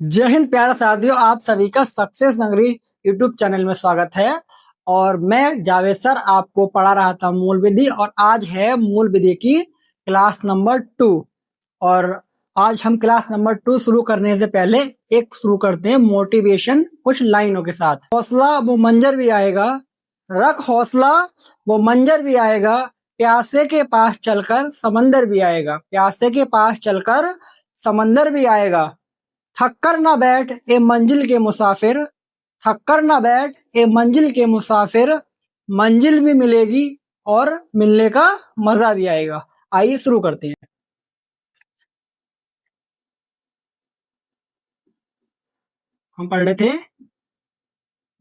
जय हिंद प्यारा साथियों, आप सभी का सक्सेस नगरी यूट्यूब चैनल में स्वागत है। और मैं जावेद सर आपको पढ़ा रहा था मूल विधि, और आज है मूल विधि की क्लास नंबर 2। और आज हम क्लास नंबर 2 शुरू करने से पहले एक शुरू करते हैं मोटिवेशन कुछ लाइनों के साथ। हौसला वो मंजर भी आएगा, रख हौसला वो मंजर भी आएगा, प्यासे के पास चलकर समंदर भी आएगा, प्यासे के पास चलकर समंदर भी आएगा। थक कर ना बैठ ए मंजिल के मुसाफिर, थक कर ना बैठ ए मंजिल के मुसाफिर, मंजिल भी मिलेगी और मिलने का मजा भी आएगा। आइए शुरू करते हैं। हम पढ़ रहे थे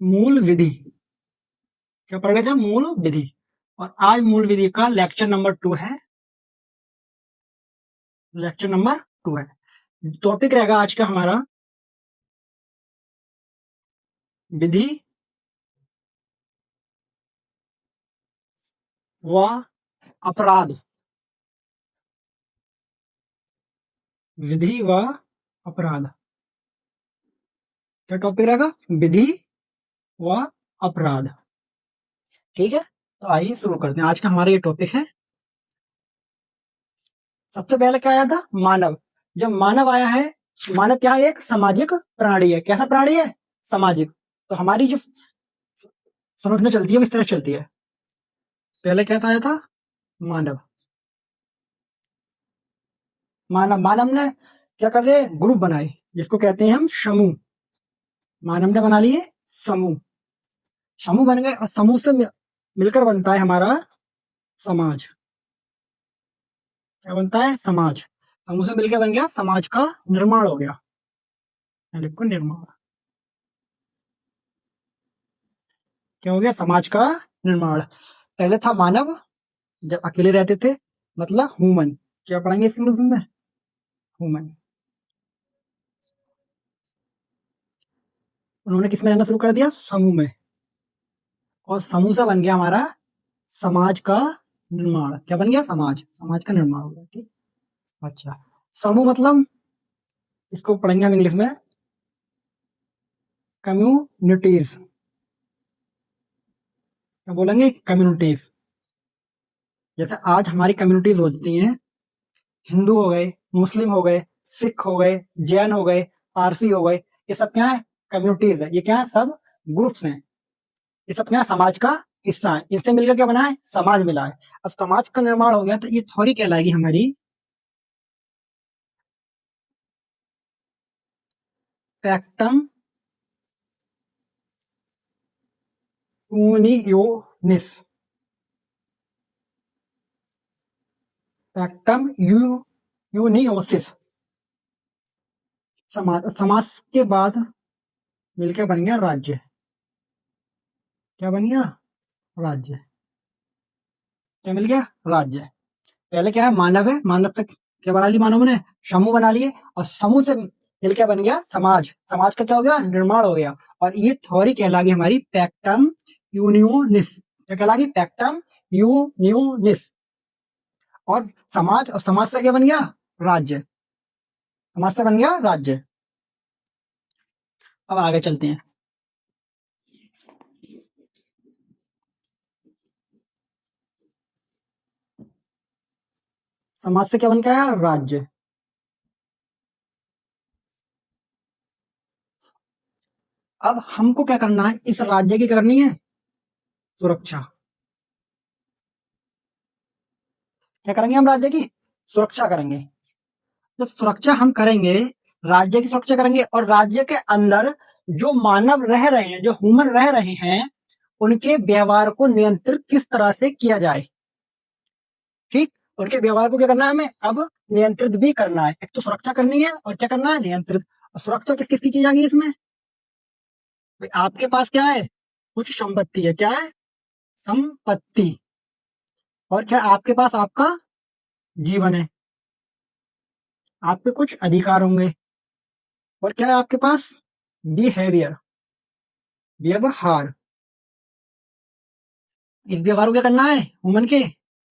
मूल विधि। क्या पढ़ रहे थे? मूल विधि। और आज मूल विधि का लेक्चर नंबर 2 है। लेक्चर नंबर 2 है। टॉपिक रहेगा आज का हमारा विधि व अपराध। विधि व अपराध। क्या टॉपिक रहेगा? विधि व अपराध। ठीक है, तो आइए शुरू करते हैं। आज का हमारा ये टॉपिक है। सबसे पहले क्या आया था? मानव। जब मानव आया है, मानव क्या है? एक सामाजिक प्राणी है। कैसा प्राणी है? सामाजिक। तो हमारी जो संरचना चलती है वो इस तरह चलती है। पहले क्या था? आया था मानव। मानव ने क्या कर रहे? ग्रुप बनाए, जिसको कहते हैं हम समूह। मानव ने बना लिए समूह। समूह बन गए और समूह से मिलकर बनता है हमारा समाज। क्या बनता है? समाज। समूह से मिलकर बन गया समाज का निर्माण हो गया। लिखो निर्माण। क्या हो गया? समाज का निर्माण। पहले था मानव, जब अकेले रहते थे, मतलब ह्यूमन। क्या पढ़ेंगे इसके इंग्लिश में? ह्यूमन। उन्होंने किसमें रहना शुरू कर दिया? समूह में। और समूह से बन गया हमारा समाज का निर्माण। क्या बन गया? समाज। समाज का निर्माण हो गया। ठीक। अच्छा, समूह मतलब इसको पढ़ेंगे हम इंग्लिश में कम्युनिटीज। क्या बोलेंगे? कम्युनिटीज। जैसे आज हमारी कम्युनिटीज होती हैं, हिंदू हो गए, मुस्लिम हो गए, सिख हो गए, जैन हो गए, पारसी हो गए। ये सब क्या है? कम्युनिटीज है। ये क्या है? सब ग्रुप्स हैं। ये सब क्या? समाज का हिस्सा है। इनसे मिलकर क्या बना है? समाज मिला है। अब समाज का निर्माण हो गया तो ये थ्योरी कहलाएगी हमारी पैक्टम यूनियोनिस। पैक्टम यूनियोसिस। समाज। समाज के बाद मिलकर बन गया राज्य। क्या बन गया? राज्य। क्या मिल गया? राज्य। पहले क्या है? मानव है। मानव तक क्या बना ली मानव ने? समूह बना लिए, और समूह से मिलकर बन गया समाज। समाज का क्या हो गया? निर्माण हो गया। और ये थ्योरी कहलागी हमारी पैक्टम यूनियोनिस। क्या कहलागी? पैक्टम यूनियोनिस। और समाज से क्या बन गया? राज्य। समाज से बन गया राज्य। अब आगे चलते हैं। समाज से क्या बन गया? राज्य। अब हमको क्या करना है? इस राज्य की करनी है सुरक्षा। क्या करेंगे हम? राज्य की सुरक्षा करेंगे। जब सुरक्षा हम करेंगे, राज्य की सुरक्षा करेंगे, और राज्य के अंदर जो मानव रह रहे हैं, जो ह्यूमन रह रहे हैं, उनके व्यवहार को नियंत्रित किस तरह से किया जाए। ठीक। उनके व्यवहार को क्या करना है? हमें अब नियंत्रित भी करना है। एक तो सुरक्षा करनी है, और क्या करना है? नियंत्रित। सुरक्षा किस किसकी की जाएगी इसमें? भाई आपके पास क्या है? कुछ संपत्ति है। क्या है? संपत्ति। और क्या आपके पास? आपका जीवन है। आपके कुछ अधिकार होंगे। और क्या है आपके पास? बिहेवियर। व्यवहार। इस व्यवहार को क्या करना है? ह्यूमन के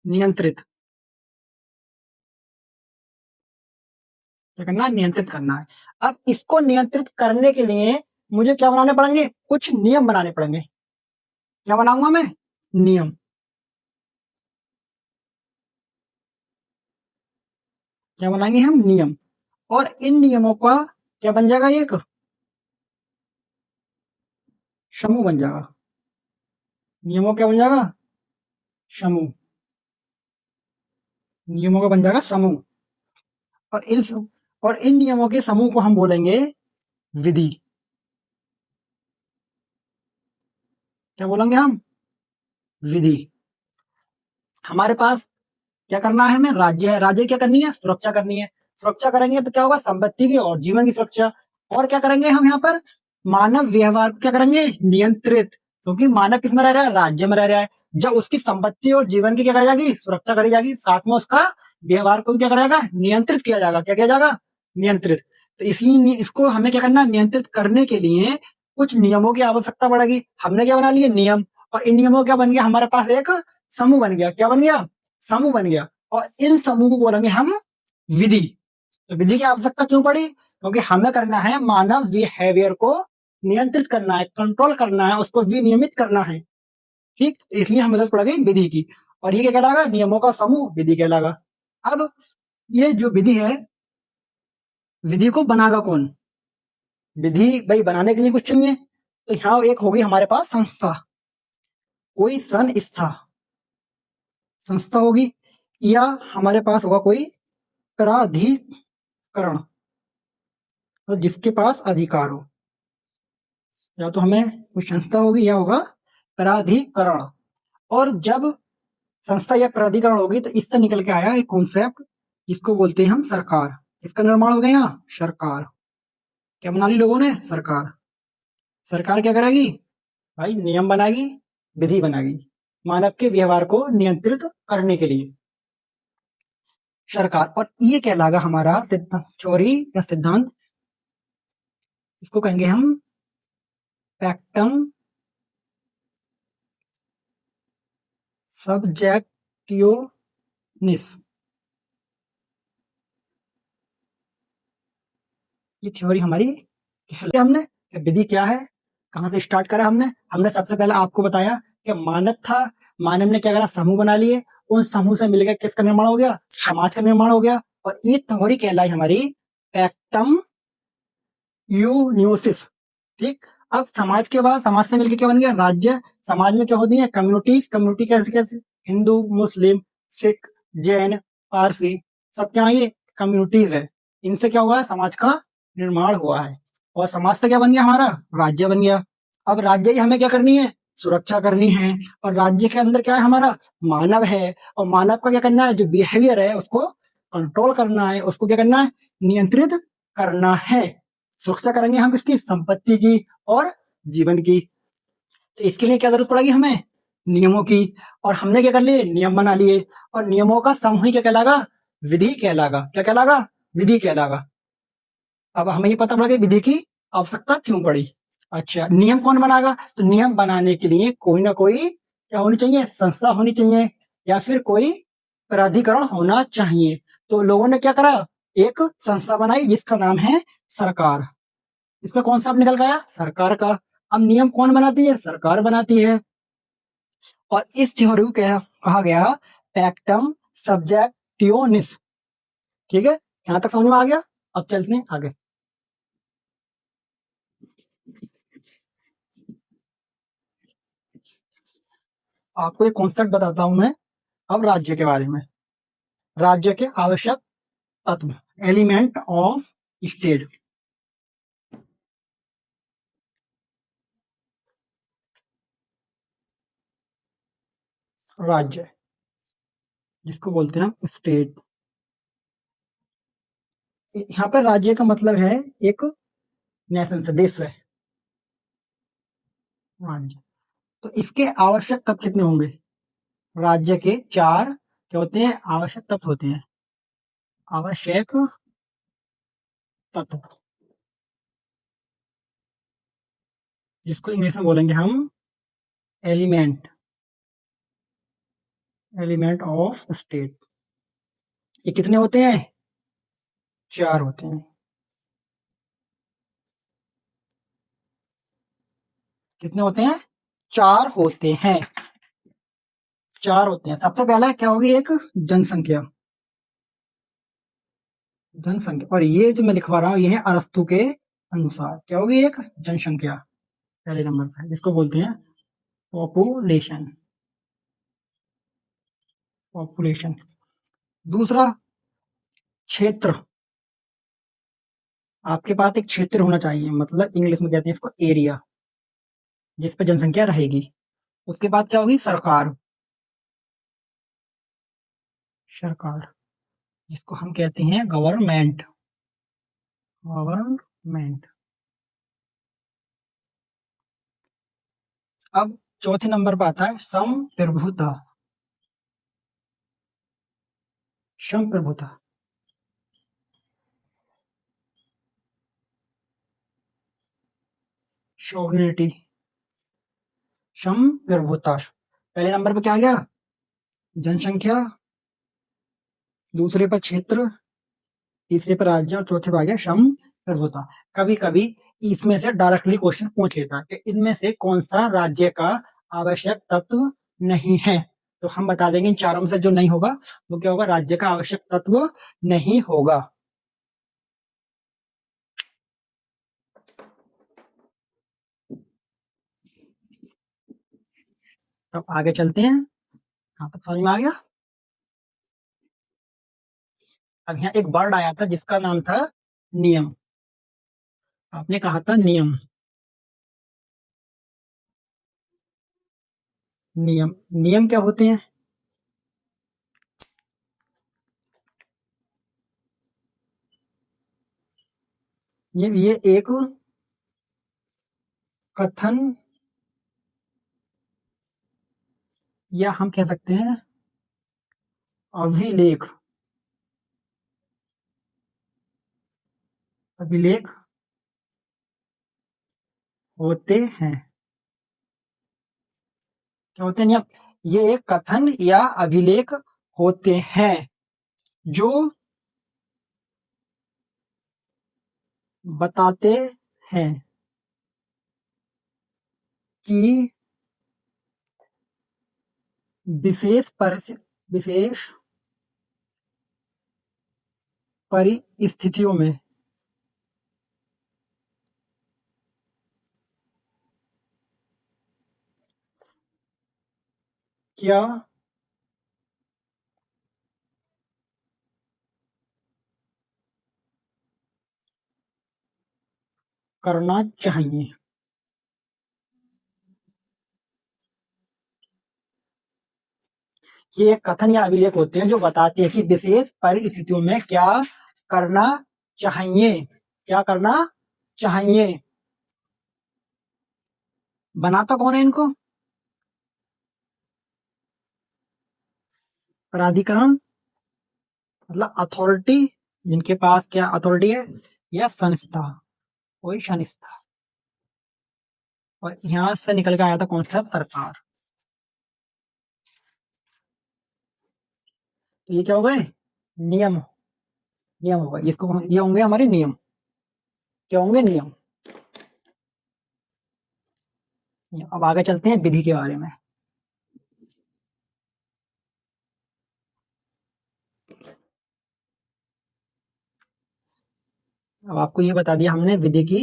नियंत्रित। क्या करना है, नियंत्रित करना है। अब इसको नियंत्रित करने के लिए मुझे क्या बनाने पड़ेंगे, कुछ नियम बनाने पड़ेंगे। क्या बनाऊंगा मैं, नियम। क्या बनाएंगे हम, नियम। और इन नियमों का क्या बन जाएगा, एक समूह बन जाएगा। नियमों क्या बन जाएगा, समूह। नियमों का बन जाएगा समूह। और इन नियमों के समूह को हम बोलेंगे विधि। क्या बोलेंगे हम, विधि। हमारे पास क्या करना है, हमें राज्य है, राज्य क्या करनी है, सुरक्षा करनी है। सुरक्षा करेंगे तो क्या होगा, संपत्ति की और जीवन की सुरक्षा। और क्या करेंगे हम यहाँ पर, मानव व्यवहार को क्या करेंगे, नियंत्रित। क्योंकि मानव किस में रह रहा है, राज्य में रह रहा है। जब उसकी संपत्ति और जीवन की क्या करी जाएगी, सुरक्षा करी जाएगी, साथ में उसका व्यवहार को भी क्या करेगा, नियंत्रित किया जाएगा। क्या किया जाएगा, नियंत्रित। तो इसलिए इसको हमें क्या करना, नियंत्रित करने के लिए कुछ नियमों की आवश्यकता पड़ेगी। हमने क्या बना लिए, नियम। और इन नियमों क्या बन गया, हमारे पास एक समूह बन गया। क्या बन गया, समूह बन गया। और इन समूह को बोलेंगे हम विधि। तो विधि की आवश्यकता क्यों पड़ी, क्योंकि हमें करना है मानव बिहेवियर को नियंत्रित करना है, कंट्रोल करना है, उसको विनियमित करना है। ठीक, इसलिए हमें जरूरत पड़ेगी विधि की। और ये क्या कहलाएगा, नियमों का समूह विधि कहलाएगा। अब ये जो विधि है, विधि को बनाएगा कौन, विधि भाई बनाने के लिए कुछ चाहिए। तो यहाँ एक होगी हमारे पास संस्था, कोई संस्था, संस्था होगी। या हमारे पास होगा कोई प्राधिकरण, तो जिसके पास अधिकार हो। या तो हमें कोई संस्था होगी या होगा प्राधिकरण। और जब संस्था या प्राधिकरण होगी तो इससे निकल के आया एक कॉन्सेप्ट, जिसको बोलते हैं हम सरकार। इसका निर्माण हो गया यहाँ, सरकार। क्या बना ली लोगों ने, सरकार। सरकार क्या करेगी भाई, नियम बनाएगी, विधि बनाएगी, मानव के व्यवहार को नियंत्रित करने के लिए, सरकार। और ये कहलाएगा हमारा थ्योरी या सिद्धांत। इसको कहेंगे हम पैक्टम सब्जेक्टियोनिस। ये थ्योरी हमारी हमने विधि क्या है, कहां से स्टार्ट करा हमने। हमने सबसे पहले आपको बताया कि मानव था, मानव ने क्या करा, समूह बना लिए। उन समूह से मिलकर किसका निर्माण हो गया, समाज का निर्माण हो गया। और ये थ्योरी कहलाई हमारी पैक्टम यूनियोसिस। ठीक, अब समाज के बाद, समाज से मिलकर क्या बन गया, राज्य। समाज में क्या होती है, कम्युनिटीज। कम्युनिटी कैसे कैसे, हिंदू, मुस्लिम, सिख, जैन, पारसी, सब क्या ये कम्युनिटीज है। इनसे क्या हुआ है, समाज का निर्माण हुआ है। और समाज से क्या बन गया, हमारा राज्य बन गया। अब राज्य की हमें क्या करनी है, सुरक्षा करनी है। और राज्य के अंदर क्या है, हमारा मानव है। और मानव का क्या करना है, जो बिहेवियर है उसको कंट्रोल करना है, उसको क्या करना है, नियंत्रित करना है। सुरक्षा करेंगे हम किसकी, संपत्ति की और जीवन की। तो इसके लिए क्या जरूरत पड़ेगी हमें, नियमों की। और हमने क्या कर लिए, नियम बना लिए। और नियमों का समूह ही क्या कहलागा, विधि कहलागा। क्या कहलागा, विधि कहलागा। अब हमें ये पता पड़ा कि विधि की आवश्यकता क्यों पड़ी। अच्छा, नियम कौन बनाएगा, तो नियम बनाने के लिए कोई ना कोई क्या होनी चाहिए, संस्था होनी चाहिए, या फिर कोई प्राधिकरण होना चाहिए। तो लोगों ने क्या करा, एक संस्था बनाई जिसका नाम है सरकार। इसका कॉन्सेप्ट निकल गया सरकार का। अब नियम कौन बनाती है, सरकार बनाती है। और इस थ्योरी को कहा गया पैक्टम सब्जेक्टियोनिस। ठीक है, यहां तक समझ में आ गया। अब चलते हैं आगे। आपको एक कॉन्सेप्ट बताता हूं मैं अब राज्य के बारे में। राज्य के आवश्यक तत्व, एलिमेंट ऑफ स्टेट। राज्य, जिसको बोलते हैं हम स्टेट। यहाँ पर राज्य का मतलब है एक नेशन से, देश है राज्य। तो इसके आवश्यक तत्व कितने होंगे, राज्य के चार क्या होते हैं, आवश्यक तत्व होते हैं। आवश्यक तत्व, जिसको इंग्लिश में बोलेंगे हम एलिमेंट, एलिमेंट ऑफ स्टेट। ये कितने होते हैं, 4 होते हैं। कितने होते हैं? 4 होते हैं। 4 होते हैं। सबसे पहला क्या होगी? एक जनसंख्या। जनसंख्या, और ये जो मैं लिखवा रहा हूँ ये है अरस्तु के अनुसार। क्या होगी? एक जनसंख्या पहले नंबर पे, जिसको बोलते हैं पॉपुलेशन। पॉपुलेशन। दूसरा, क्षेत्र। आपके पास एक क्षेत्र होना चाहिए, मतलब इंग्लिश में कहते हैं इसको एरिया, जिस पे जनसंख्या रहेगी। उसके बाद क्या होगी? सरकार। सरकार, जिसको हम कहते हैं गवर्नमेंट। गवर्नमेंट। अब चौथे नंबर पर आता है संप्रभुता। संप्रभुता। सॉवरेनिटी। संप्रभुता। पहले नंबर पे क्या आ गया? जनसंख्या। दूसरे पर क्षेत्र। तीसरे पर राज्य। और चौथे पर आ गया संप्रभुता। कभी कभी इसमें से डायरेक्टली क्वेश्चन पूछ लेता है कि इनमें से कौन सा राज्य का आवश्यक तत्व नहीं है। तो हम बता देंगे इन चारों में से जो नहीं होगा वो क्या होगा? राज्य का आवश्यक तत्व नहीं होगा। अब आगे चलते हैं। यहाँ तक समझ में आ गया? अब यहाँ एक वर्ड आया था जिसका नाम था नियम। आपने कहा था नियम। नियम। नियम क्या होते हैं? ये एक कथन, या हम कह सकते हैं अभिलेख। अभिलेख होते हैं। क्या होते हैं? नियम। ये एक कथन या अभिलेख होते हैं जो बताते हैं कि विशेष परिस्थितियों में क्या करना चाहिए। ये कथन या अभिलेख होते हैं जो बताते हैं कि विशेष परिस्थितियों में क्या करना चाहिए। क्या करना चाहिए। बनाता कौन है इनको? प्राधिकरण, मतलब अथॉरिटी, जिनके पास क्या अथॉरिटी है, या संस्था, कोई संस्था। और यहां से निकल के आया था कौन सा? सरकार। तो ये क्या हो गए? नियम। नियम होगा इसको, ये होंगे हमारे नियम। क्या होंगे? नियम। अब आगे चलते हैं विधि के बारे में। अब आपको ये बता दिया हमने विधि की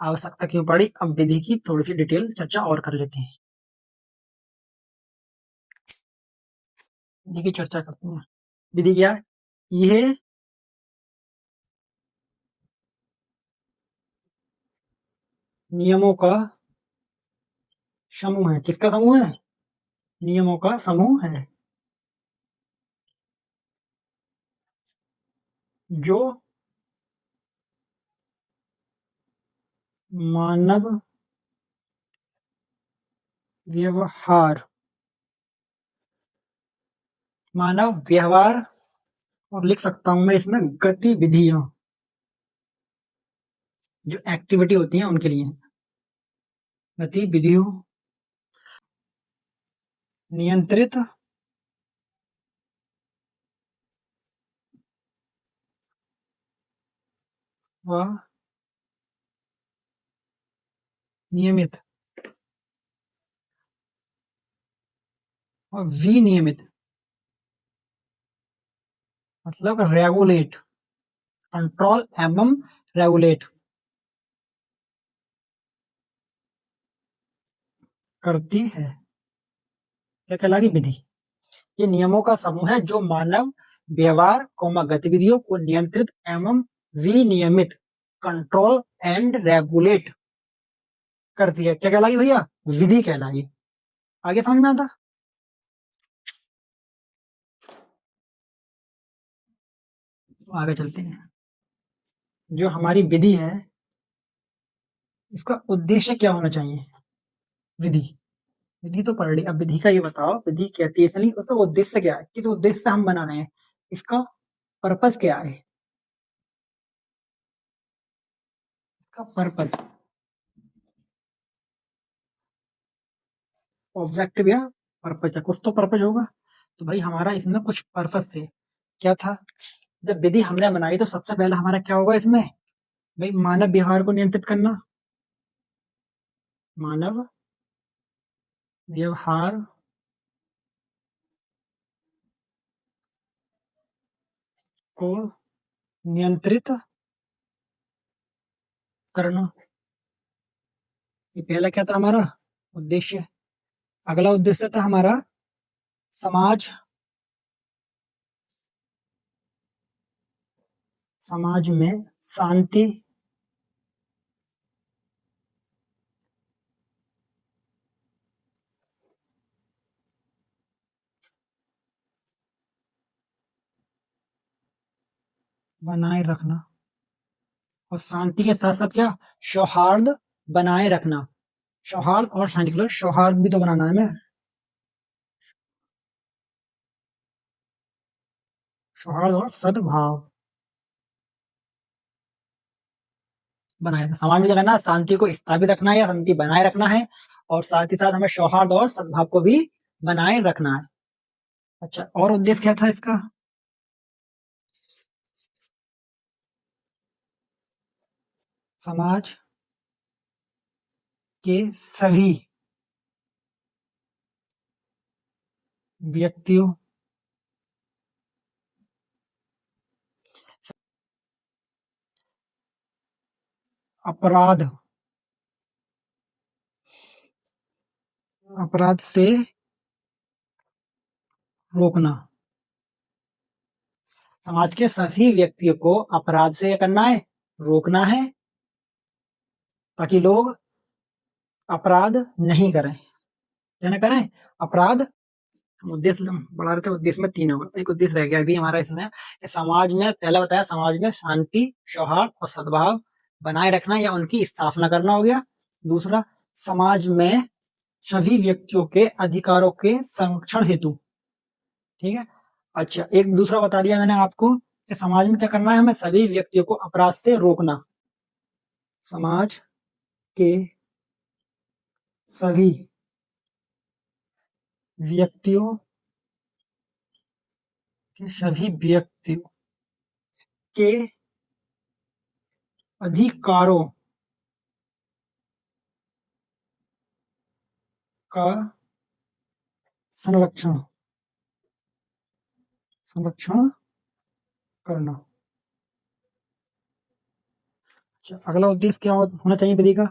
आवश्यकता क्यों पड़ी। अब विधि की थोड़ी सी डिटेल चर्चा और कर लेते हैं। विधि की चर्चा करते हैं। विधि क्या है? यह नियमों का समूह है। किसका समूह है? नियमों का समूह है जो मानव व्यवहार, मानव व्यवहार, और लिख सकता हूं मैं इसमें गतिविधियां, जो एक्टिविटी होती हैं उनके लिए। गतिविधियों नियंत्रित व नियमित और विनियमित मतलब रेगुलेट, कंट्रोल एवं रेगुलेट करती है, क्या कहलाएगी? विधि। ये नियमों का समूह है जो मानव व्यवहार गतिविधियों को नियंत्रित एवं विनियमित, कंट्रोल एंड रेगुलेट करती है। क्या कहलाएगी भैया? विधि कहलाएगी। आगे समझ में आता? आगे चलते हैं। जो हमारी विधि है इसका उद्देश्य क्या होना चाहिए? विधि, विधि तो पढ़ ली, अब विधि का ये बताओ, विधि कहती है इसलिए उसका उद्देश्य क्या है, किस उद्देश्य से हम बना रहे हैं, इसका पर्पस क्या है? इसका पर्पस, ऑब्जेक्टिव या पर्पस है, कुछ तो पर्पस होगा। तो भाई हमारा इसमें कुछ पर्पस थे। क्या था? जब विधि हमने बनाई तो सबसे पहले हमारा क्या होगा इसमें? भाई मानव व्यवहार को नियंत्रित करना, मानव व्यवहार को नियंत्रित करना, ये पहला क्या था हमारा उद्देश्य। अगला उद्देश्य था हमारा समाज, समाज में शांति बनाए रखना, और शांति के साथ साथ क्या? सौहार्द बनाए रखना। सौहार्द और शांति के लिए सौहार्द भी तो बनाना है हमें, सौहार्द और सद्भाव बनाए रखना। समाज में क्या करना है? शांति को स्थापित रखना है या शांति बनाए रखना है, और साथ ही साथ हमें सौहार्द और सद्भाव को भी बनाए रखना है। अच्छा, और उद्देश्य क्या था इसका? समाज के सभी व्यक्तियों अपराध, अपराध से रोकना। समाज के सभी व्यक्तियों को अपराध से करना है, रोकना है, ताकि लोग अपराध नहीं करें। क्या ना करें? अपराध। उद्देश्य बढ़ा रहे थे, उद्देश्य में तीन होगा, एक उद्देश्य रह गया अभी हमारा इसमें। समाज में पहला बताया, समाज में शांति, सौहार्द और सद्भाव बनाए रखना या उनकी स्थापना करना हो गया। दूसरा, समाज में सभी व्यक्तियों के अधिकारों के संरक्षण हेतु। ठीक है। अच्छा, एक दूसरा बता दिया मैंने आपको कि समाज में क्या करना है हमें? सभी व्यक्तियों को अपराध से रोकना। समाज के सभी व्यक्तियों के सभी व्यक्तियों के अधिकारों का संरक्षण, संरक्षण करना। अच्छा, अगला उद्देश्य क्या होना चाहिए विधि का?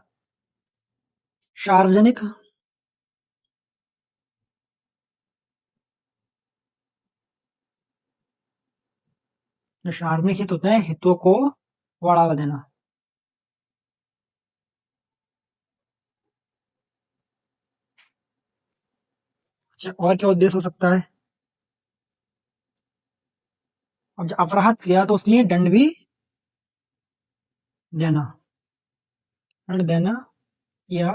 सार्वजनिक जो सार्वजनिक हित होते हैं, हितों को बढ़ावा देना। अच्छा, और क्या उद्देश्य हो सकता है? अब जब अपराध किया तो उसके लिए दंड भी देना, दंड देना या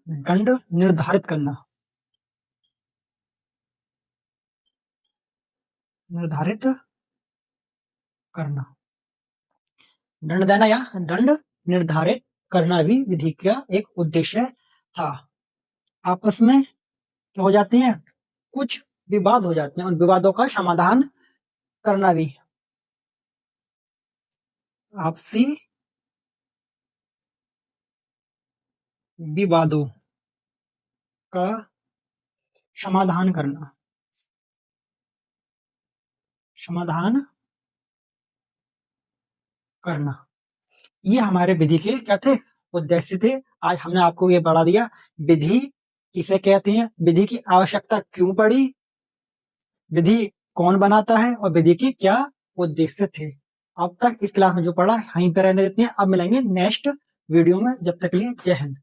दंड निर्धारित करना, निर्धारित करना। दंड देना या दंड निर्धारित करना भी विधि का एक उद्देश्य था। आपस में क्या हो जाते हैं? कुछ विवाद हो जाते हैं, उन विवादों का समाधान करना भी आपसी विवादों का समाधान करना, समाधान करना। ये हमारे विधि के क्या थे? उद्देश्य थे। आज हमने आपको ये बढ़ा दिया विधि किसे कहते हैं, विधि की आवश्यकता क्यों पड़ी, विधि कौन बनाता है और विधि के क्या उद्देश्य थे। अब तक इस क्लास में जो पढ़ा यहीं पर रहने देते हैं। अब मिलेंगे नेक्स्ट वीडियो में, जब तक के लिए जय हिंद।